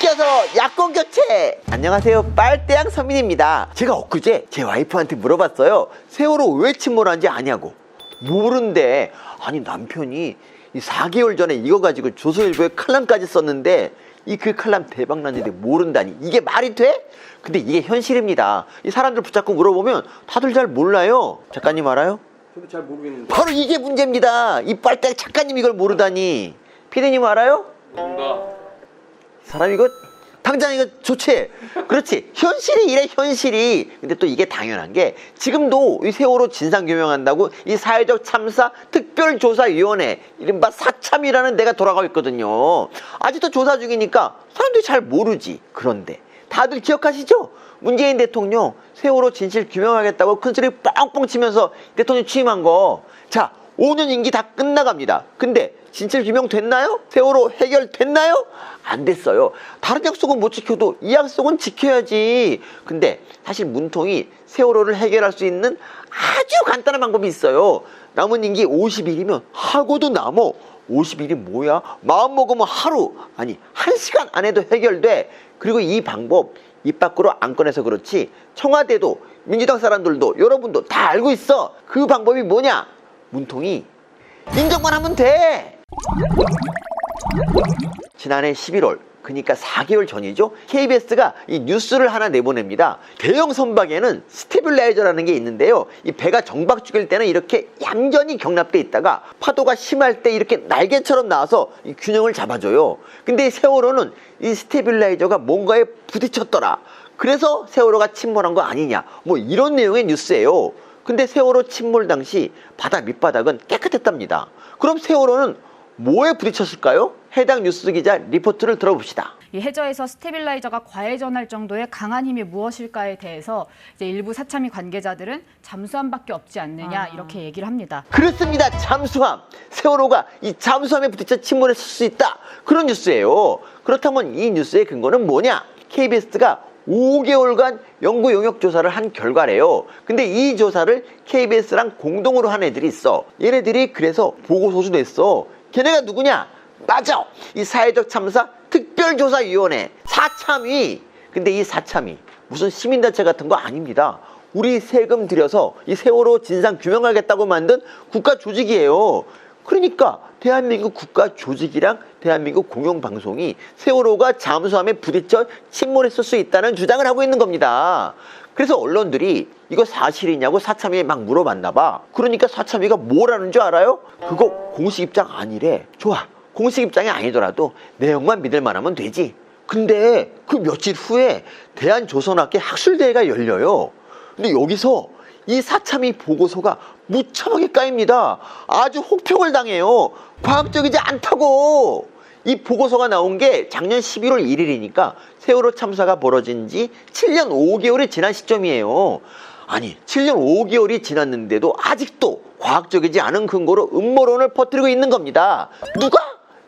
껴서 야권 교체! 안녕하세요, 빨대양 서민입니다. 제가 엊그제 제 와이프한테 물어봤어요. 세월호 왜 침몰한지 아냐고. 모른대. 아니, 남편이 이 4개월 전에 이거 가지고 조선일보에 칼럼까지 썼는데 이 그 칼럼 대박났는데 모른다니, 이게 말이 돼? 근데 이게 현실입니다. 이 사람들 붙잡고 물어보면 다들 잘 몰라요. 작가님 알아요? 저도 잘 모르겠는데. 바로 이게 문제입니다. 이 빨대 작가님 이걸 모르다니. 피디님 알아요? 뭔가 사람 이거 당장 이거 좋지. 그렇지, 현실이 이래, 현실이. 근데 또 이게 당연한 게 지금도 이 세월호 진상규명한다고 이 사회적 참사 특별조사위원회, 이른바 사참이라는 데가 돌아가고 있거든요. 아직도 조사 중이니까 사람들이 잘 모르지. 그런데 다들 기억하시죠? 문재인 대통령 세월호 진실 규명하겠다고 큰소리 뻥뻥 치면서 대통령 취임한 거. 자, 5년 임기 다 끝나갑니다. 근데 진실 규명 됐나요? 세월호 해결됐나요? 안 됐어요. 다른 약속은 못 지켜도 이 약속은 지켜야지. 근데 사실 문통이 세월호를 해결할 수 있는 아주 간단한 방법이 있어요. 남은 임기 50일이면 하고도 남어. 50일이 뭐야? 마음먹으면 하루, 아니 1시간 안에도 해결돼. 그리고 이 방법 입 밖으로 안 꺼내서 그렇지 청와대도 민주당 사람들도 여러분도 다 알고 있어. 그 방법이 뭐냐? 문통이 인정만 하면 돼. 지난해 11월, 그러니까 4개월 전이죠. KBS가 이 뉴스를 하나 내보냅니다. 대형 선박에는 스테빌라이저라는 게 있는데요. 이 배가 정박 중일 때는 이렇게 얌전히 경납돼 있다가 파도가 심할 때 이렇게 날개처럼 나와서 이 균형을 잡아줘요. 근데 이 세월호는 이 스테빌라이저가 뭔가에 부딪혔더라. 그래서 세월호가 침몰한 거 아니냐, 뭐 이런 내용의 뉴스예요. 근데 세월호 침몰 당시 바다 밑바닥은 깨끗했답니다. 그럼 세월호는 뭐에 부딪혔을까요? 해당 뉴스 기자 리포트를 들어봅시다. 이 해저에서 스테빌라이저가 과회전할 정도의 강한 힘이 무엇일까에 대해서 이제 일부 사참위 관계자들은 잠수함밖에 없지 않느냐 이렇게 얘기를 합니다. 그렇습니다. 잠수함. 세월호가 이 잠수함에 부딪혀 침몰했을 수 있다. 그런 뉴스예요. 그렇다면 이 뉴스의 근거는 뭐냐? KBS가 5개월간 연구 용역 조사를 한 결과래요. 근데 이 조사를 KBS랑 공동으로 한 애들이 있어. 얘네들이 그래서 보고서도 냈어. 걔네가 누구냐? 맞아! 이 사회적 참사 특별조사위원회 사참위. 근데 이 사참위 무슨 시민단체 같은 거 아닙니다. 우리 세금 들여서 이 세월호 진상 규명하겠다고 만든 국가 조직이에요. 그러니까 대한민국 국가 조직이랑 대한민국 공영방송이 세월호가 잠수함에 부딪혀 침몰했을 수 있다는 주장을 하고 있는 겁니다. 그래서 언론들이 이거 사실이냐고 사참위에 막 물어봤나 봐. 그러니까 사참위가 뭐라는 줄 알아요? 그거 공식 입장 아니래. 좋아, 공식 입장이 아니더라도 내용만 믿을 만하면 되지. 근데 그 며칠 후에 대한조선학회 학술대회가 열려요. 근데 여기서 이 사참위 보고서가 무참하게 까입니다. 아주 혹평을 당해요. 과학적이지 않다고. 이 보고서가 나온 게 작년 11월 1일이니까 세월호 참사가 벌어진 지 7년 5개월이 지난 시점이에요. 아니, 7년 5개월이 지났는데도 아직도 과학적이지 않은 근거로 음모론을 퍼뜨리고 있는 겁니다. 누가?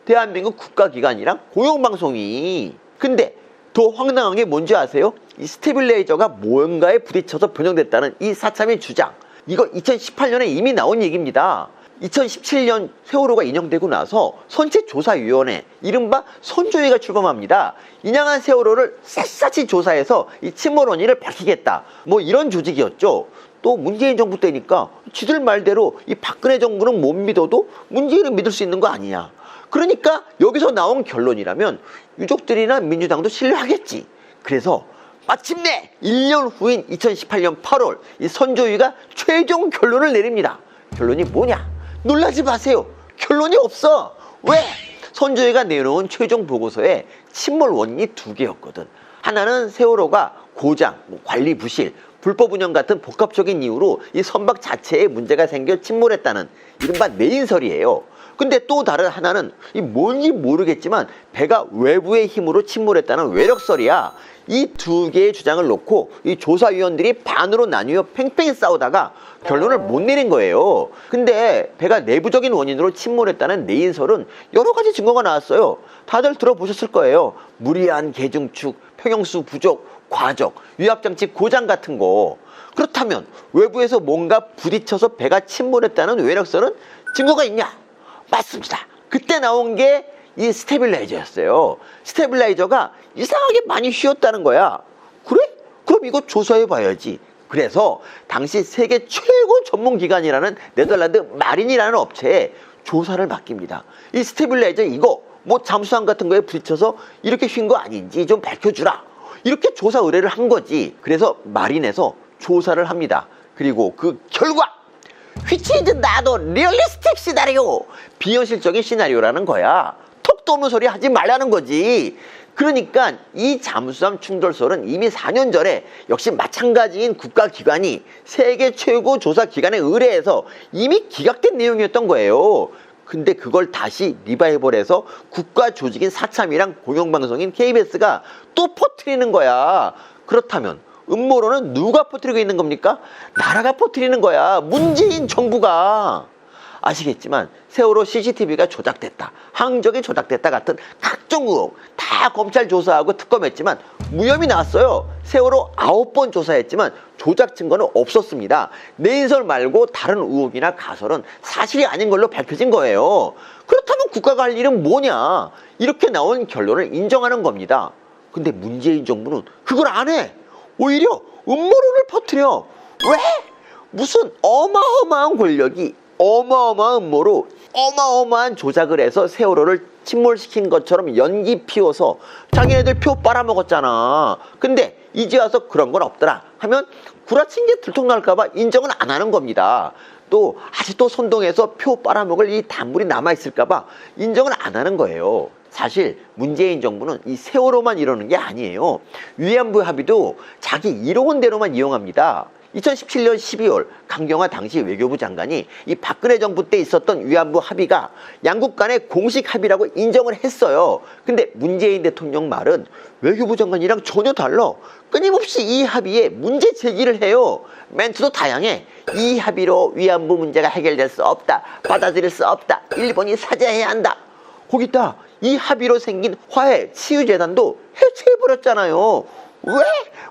대한민국 국가기관이랑 공영방송이. 근데 더 황당한 게 뭔지 아세요? 이 스테빌라이저가 뭔가에 부딪혀서 변형됐다는 이 사참의 주장. 이거 2018년에 이미 나온 얘기입니다. 2017년 세월호가 인용되고 나서 선체조사위원회, 이른바 선조위가 출범합니다. 인양한 세월호를 샅샅이 조사해서 이 침몰 원인을 밝히겠다, 뭐 이런 조직이었죠. 또 문재인 정부 때니까 지들 말대로 이 박근혜 정부는 못 믿어도 문재인을 믿을 수 있는 거 아니냐. 그러니까 여기서 나온 결론이라면 유족들이나 민주당도 신뢰하겠지. 그래서 마침내 1년 후인 2018년 8월 이 선조위가 최종 결론을 내립니다. 결론이 뭐냐? 놀라지 마세요. 결론이 없어. 왜? 선조위가 내놓은 최종 보고서에 침몰 원인이 2개였거든. 하나는 세월호가 고장, 관리 부실, 불법 운영 같은 복합적인 이유로 이 선박 자체에 문제가 생겨 침몰했다는 이른바 내인설이에요. 근데 또 다른 하나는 이 뭔지 모르겠지만 배가 외부의 힘으로 침몰했다는 외력설이야. 이 2개의 주장을 놓고 이 조사위원들이 반으로 나뉘어 팽팽히 싸우다가 결론을 못 내린 거예요. 근데 배가 내부적인 원인으로 침몰했다는 내인설은 여러 가지 증거가 나왔어요. 다들 들어보셨을 거예요. 무리한 계중축, 평형수 부족, 과적, 유압장치 고장 같은 거. 그렇다면 외부에서 뭔가 부딪혀서 배가 침몰했다는 외력설은 증거가 있냐? 맞습니다. 그때 나온 게 이 스테빌라이저였어요. 스테빌라이저가 이상하게 많이 휘었다는 거야. 그래? 그럼 이거 조사해봐야지. 그래서 당시 세계 최고 전문기관이라는 네덜란드 마린이라는 업체에 조사를 맡깁니다. 이 스테빌라이저 이거 뭐 잠수함 같은 거에 부딪혀서 이렇게 휜 거 아닌지 좀 밝혀주라. 이렇게 조사 의뢰를 한 거지. 그래서 마린에서 조사를 합니다. 그리고 그 결과 which is not a realistic scenario. 비현실적인 시나리오라는 거야. 턱도 없는 소리 하지 말라는 거지. 그러니까 이 잠수함 충돌설은 이미 4년 전에 역시 마찬가지인 국가기관이 세계 최고 조사기관에 의뢰해서 이미 기각된 내용이었던 거예요. 근데 그걸 다시 리바이벌해서 국가조직인 사참이랑 공영방송인 KBS가 또 퍼뜨리는 거야. 그렇다면 음모론은 누가 퍼뜨리고 있는 겁니까? 나라가 퍼뜨리는 거야. 문재인 정부가. 아시겠지만 세월호 CCTV가 조작됐다, 항적이 조작됐다 같은 각종 의혹 다 검찰 조사하고 특검했지만 무혐의 나왔어요. 세월호 9번 조사했지만 조작 증거는 없었습니다. 내인설 말고 다른 의혹이나 가설은 사실이 아닌 걸로 밝혀진 거예요. 그렇다면 국가가 할 일은 뭐냐? 이렇게 나온 결론을 인정하는 겁니다. 근데 문재인 정부는 그걸 안 해. 오히려 음모론을 퍼뜨려. 왜? 무슨 어마어마한 권력이 어마어마한 음모로 어마어마한 조작을 해서 세월호를 침몰시킨 것처럼 연기 피워서 자기네들 표 빨아먹었잖아. 근데 이제 와서 그런 건 없더라 하면 구라친 게 들통날까봐 인정은 안 하는 겁니다. 또 아직도 선동해서 표 빨아먹을 이 단물이 남아있을까봐 인정은 안 하는 거예요. 사실 문재인 정부는 이 세월호만 이러는 게 아니에요. 위안부 합의도 자기 이론대로만 이용합니다. 2017년 12월 강경화 당시 외교부 장관이 이 박근혜 정부 때 있었던 위안부 합의가 양국 간의 공식 합의라고 인정을 했어요. 근데 문재인 대통령 말은 외교부 장관이랑 전혀 달라. 끊임없이 이 합의에 문제 제기를 해요. 멘트도 다양해. 이 합의로 위안부 문제가 해결될 수 없다. 받아들일 수 없다. 일본이 사죄해야 한다. 거기다 이 합의로 생긴 화해 치유재단도 해체해버렸잖아요. 왜?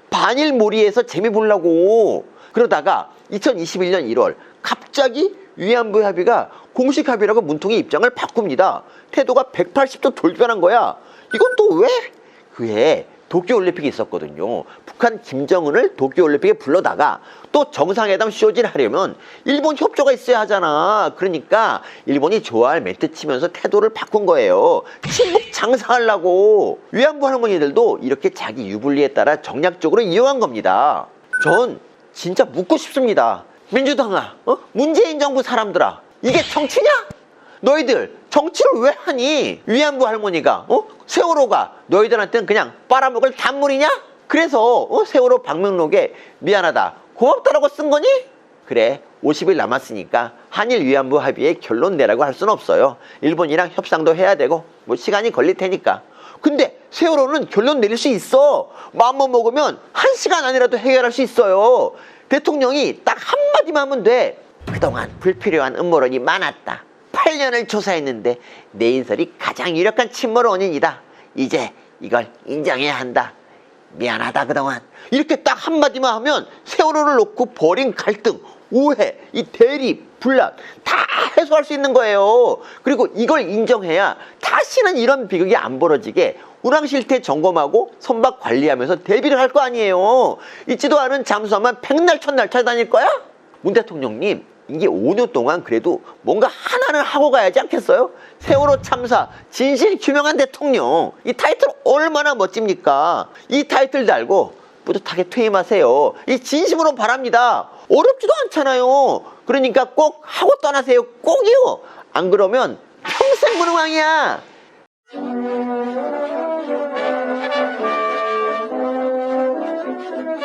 반일몰이해서 재미 보려고. 그러다가 2021년 1월 갑자기 위안부 합의가 공식 합의라고 문통이 입장을 바꿉니다. 태도가 180도 돌변한 거야. 이건 또 왜? 그해 도쿄올림픽이 있었거든요. 북한 김정은을 도쿄올림픽에 불러다가 또 정상회담 쇼지를 하려면 일본 협조가 있어야 하잖아. 그러니까 일본이 좋아할 멘트 치면서 태도를 바꾼 거예요. 친북 장사하려고. 위안부 할머니들도 이렇게 자기 유불리에 따라 정략적으로 이용한 겁니다. 전 진짜 묻고 싶습니다. 민주당아, 문재인 정부 사람들아, 이게 정치냐? 너희들 정치를 왜 하니? 위안부 할머니가 세월호가 너희들한테는 그냥 빨아먹을 단물이냐? 그래서 세월호 방명록에 미안하다, 고맙다라고 쓴 거니? 그래, 50일 남았으니까 한일 위안부 합의에 결론 내라고 할 수는 없어요. 일본이랑 협상도 해야 되고 뭐 시간이 걸릴 테니까. 근데 세월호는 결론 내릴 수 있어. 마음만 먹으면 1시간 안이라도 해결할 수 있어요. 대통령이 딱 한마디만 하면 돼. 그동안 불필요한 음모론이 많았다. 8년을 조사했는데 내인설이 가장 유력한 침몰 원인이다. 이제 이걸 인정해야 한다. 미안하다 그동안. 이렇게 딱 한마디만 하면 세월호를 놓고 벌인 갈등, 오해, 이 대립, 분란 다 해소할 수 있는 거예요. 그리고 이걸 인정해야 다시는 이런 비극이 안 벌어지게 운항실태 점검하고 선박 관리하면서 대비를 할 거 아니에요. 있지도 않은 잠수함만 백날 천날 찾아다닐 거야? 문 대통령님, 이게 5년 동안 그래도 뭔가 하나는 하고 가야지 않겠어요? 세월호 참사 진실 규명한 대통령, 이 타이틀 얼마나 멋집니까? 이 타이틀 달고 뿌듯하게 퇴임하세요. 이 진심으로 바랍니다. 어렵지도 않잖아요. 그러니까 꼭 하고 떠나세요. 꼭이요. 안 그러면 평생 무능왕이야.